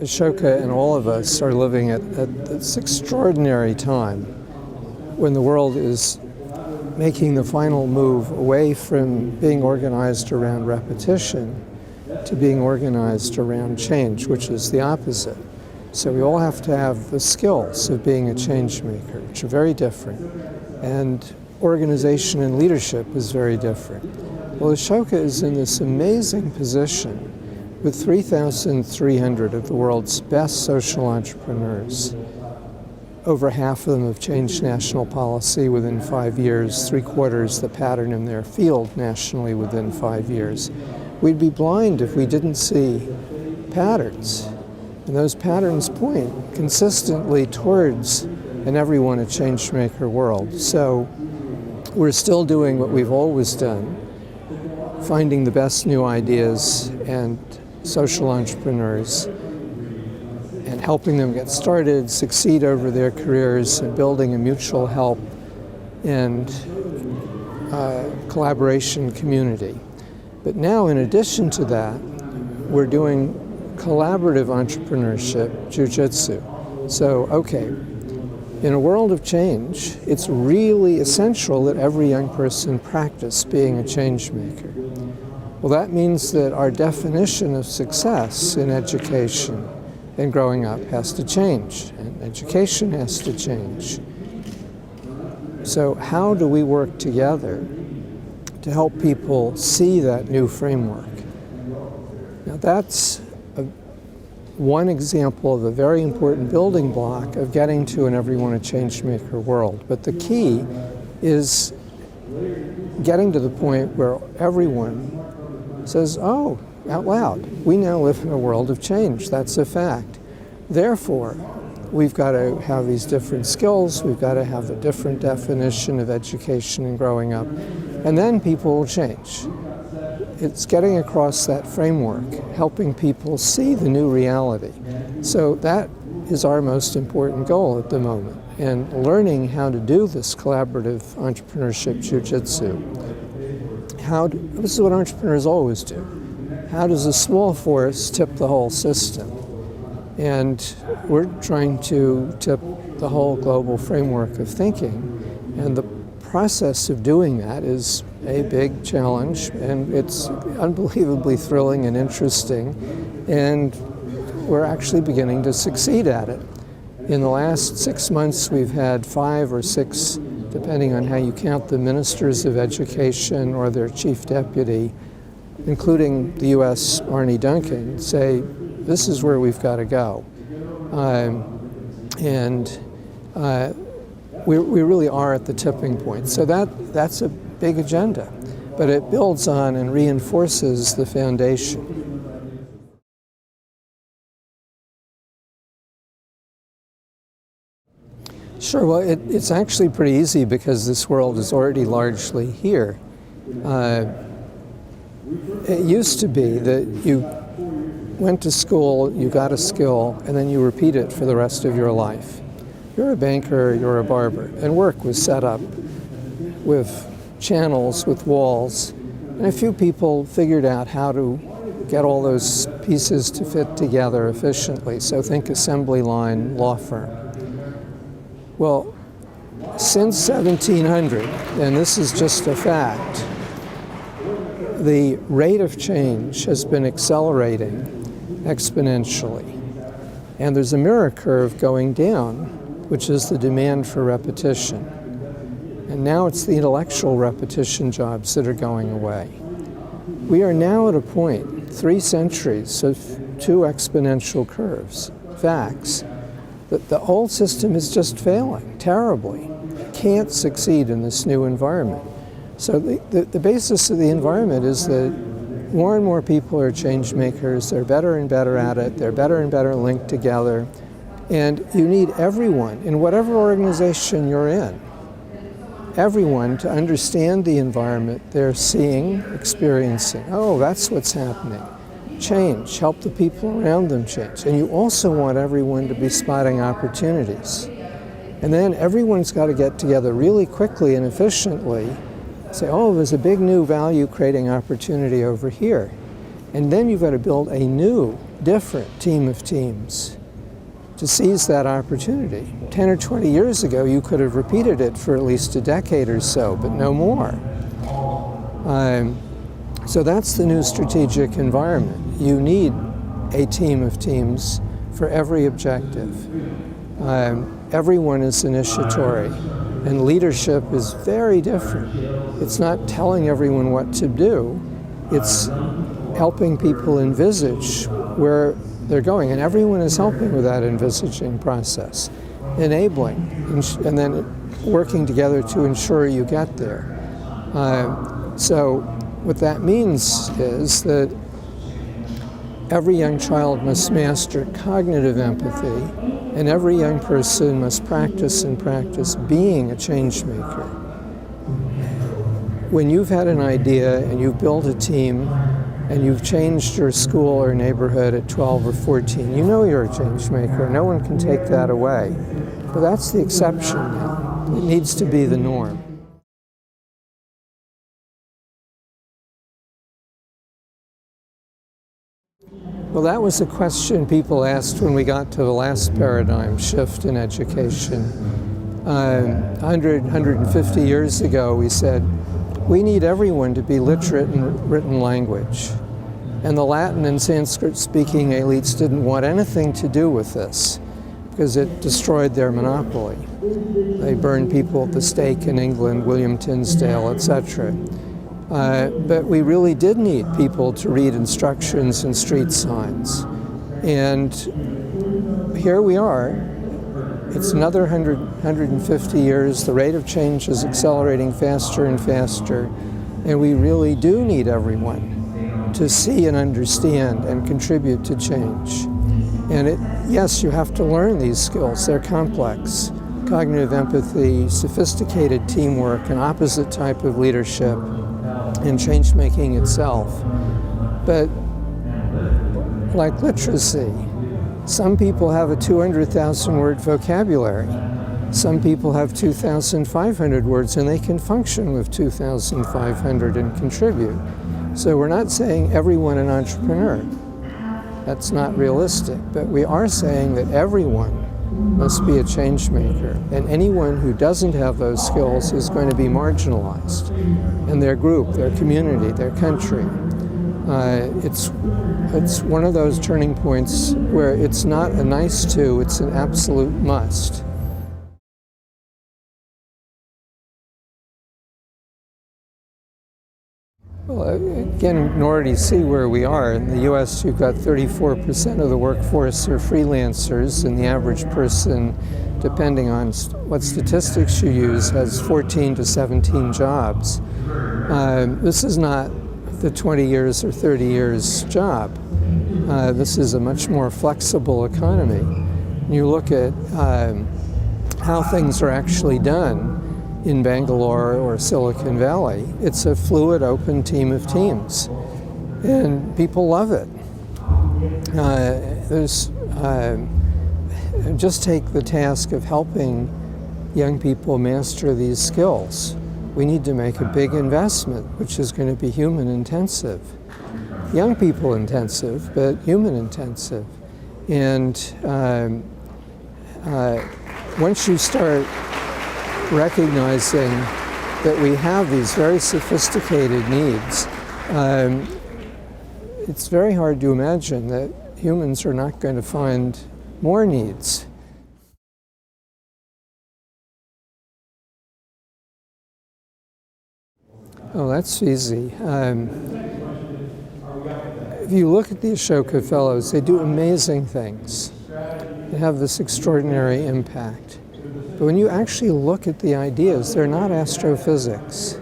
Ashoka and all of us are living at this extraordinary time when the world is making the final move away from being organized around repetition to being organized around change, which is the opposite. So we all have to have the skills of being a change maker, which are very different. And organization and leadership is very different. Well, Ashoka is in this amazing position with 3,300 of the world's best social entrepreneurs. Over half of them have changed national policy within 5 years, 3/4 the pattern in their field nationally within 5 years. We'd be blind if we didn't see patterns. And those patterns point consistently towards an everyone a change maker world. So we're still doing what we've always done, finding the best new ideas and social entrepreneurs and helping them get started, succeed over their careers, and building a mutual help and collaboration community. But now, in addition to that, we're doing collaborative entrepreneurship, jujitsu. So, okay, in a world of change, it's really essential that every young person practice being a change maker. Well, that means that our definition of success in education and growing up has to change, and education has to change. So how do we work together to help people see that new framework? Now that's one example of a very important building block of getting to an everyone a change maker world. But the key is getting to the point where everyone says, oh, out loud, we now live in a world of change. That's a fact. Therefore, we've got to have these different skills. We've got to have a different definition of education and growing up. And then people will change. It's getting across that framework, helping people see the new reality. So that is our most important goal at the moment. And learning how to do this collaborative entrepreneurship jujitsu. This is what entrepreneurs always do. How does a small force tip the whole system? And we're trying to tip the whole global framework of thinking. And the process of doing that is a big challenge, and it's unbelievably thrilling and interesting. And we're actually beginning to succeed at it. In the last 6 months, we've had 5 or 6, depending on how you count, the ministers of education or their chief deputy, including the U.S. Arne Duncan, say, this is where we've got to go. We really are at the tipping point. So that's a big agenda, but it builds on and reinforces the foundation. Sure, well, it's actually pretty easy because this world is already largely here. It used to be that you went to school, you got a skill, and then you repeat it for the rest of your life. You're a banker, you're a barber, and work was set up with channels, with walls, and a few people figured out how to get all those pieces to fit together efficiently. So think assembly line, law firm. Well, since 1700, and this is just a fact, the rate of change has been accelerating exponentially. And there's a mirror curve going down, which is the demand for repetition. And now it's the intellectual repetition jobs that are going away. We are now at a point, 3 centuries of 2 exponential curves, facts, that the old system is just failing terribly. Can't succeed in this new environment. So the basis of the environment is that more and more people are change makers. They're better and better at it. They're better and better linked together. And you need everyone, in whatever organization you're in, everyone to understand the environment they're seeing, experiencing. Oh, that's what's happening. Change, help the people around them change. And you also want everyone to be spotting opportunities. And then everyone's got to get together really quickly and efficiently, say, oh, there's a big new value creating opportunity over here. And then you've got to build a new different team of teams to seize that opportunity. 10 or 20 years ago, you could have repeated it for at least a decade or so, but no more. So that's the new strategic environment. You need a team of teams for every objective. Everyone is initiatory, and leadership is very different. It's not telling everyone what to do, it's helping people envisage where they're going, and everyone is helping with that envisaging process, enabling, and then working together to ensure you get there. So what that means is that every young child must master cognitive empathy, and every young person must practice and practice being a change maker. When you've had an idea and you've built a team and you've changed your school or neighborhood at 12 or 14, you know you're a change maker. No one can take that away. But that's the exception now. It needs to be the norm. Well, that was a question people asked when we got to the last paradigm shift in education. 150 years ago, we said, we need everyone to be literate in written language. And the Latin and Sanskrit-speaking elites didn't want anything to do with this because it destroyed their monopoly. They burned people at the stake in England, William Tinsdale, etc. But we really did need people to read instructions and street signs. And here we are. It's another 150 years. The rate of change is accelerating faster and faster. And we really do need everyone to see and understand and contribute to change. And yes, you have to learn these skills. They're complex. Cognitive empathy, sophisticated teamwork, an opposite type of leadership, and change-making itself. But like literacy, some people have a 200,000-word vocabulary. Some people have 2,500 words, and they can function with 2,500 and contribute. So we're not saying everyone an entrepreneur. That's not realistic. But we are saying that everyone must be a change maker, and anyone who doesn't have those skills is going to be marginalized in their group, their community, their country. It's one of those turning points where it's not a nice to, it's an absolute must. Well, again, you can already see where we are. In the US, you've got 34% of the workforce are freelancers, and the average person, depending on what statistics you use, has 14 to 17 jobs. This is not the 20 years or 30 years job. This is a much more flexible economy. You look at how things are actually done in Bangalore or Silicon Valley. It's a fluid, open team of teams, and people love it. Just take the task of helping young people master these skills. We need to make a big investment, which is going to be human intensive. Young people intensive, but human intensive. And once you start recognizing that we have these very sophisticated needs, it's very hard to imagine that humans are not going to find more needs. Oh, that's easy. If you look at the Ashoka Fellows, they do amazing things. They have this extraordinary impact. But when you actually look at the ideas, they're not astrophysics.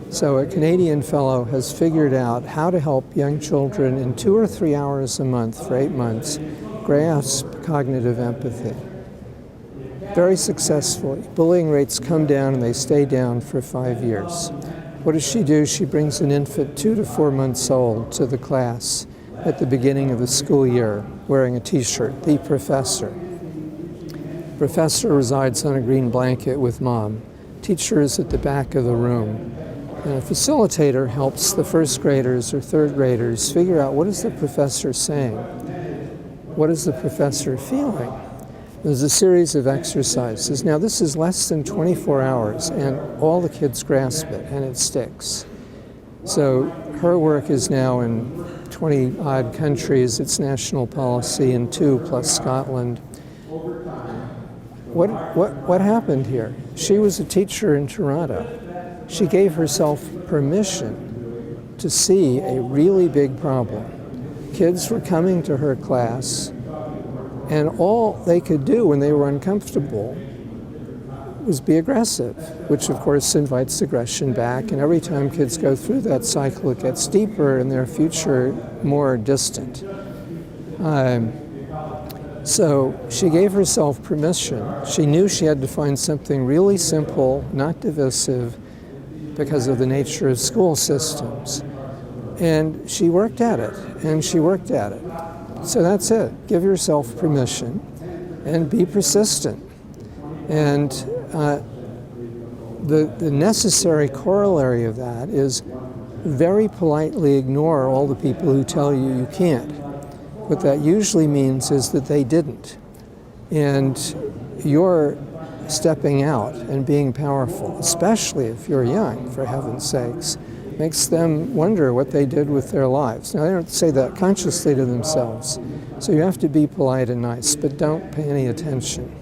So a Canadian fellow has figured out how to help young children in 2 or 3 hours a month for 8 months grasp cognitive empathy. Very successfully. Bullying rates come down and they stay down for 5 years. What does she do? She brings an infant 2 to 4 months old to the class at the beginning of the school year wearing a t-shirt, the professor. Professor resides on a green blanket with mom. Teacher is at the back of the room. And a facilitator helps the first graders or third graders figure out, what is the professor saying? What is the professor feeling? There's a series of exercises. Now this is less than 24 hours and all the kids grasp it and it sticks. So her work is now in 20-odd countries. It's national policy in 2 plus Scotland. What happened here? She was a teacher in Toronto. She gave herself permission to see a really big problem. Kids were coming to her class, and all they could do when they were uncomfortable was be aggressive, which of course invites aggression back. And every time kids go through that cycle, it gets deeper and their future more distant. So she gave herself permission. She knew she had to find something really simple, not divisive, because of the nature of school systems. And she worked at it, and she worked at it. So that's it. Give yourself permission and be persistent. And the necessary corollary of that is very politely ignore all the people who tell you you can't. What that usually means is that they didn't. And you're stepping out and being powerful, especially if you're young, for heaven's sakes, makes them wonder what they did with their lives. Now, they don't say that consciously to themselves, so you have to be polite and nice, but don't pay any attention.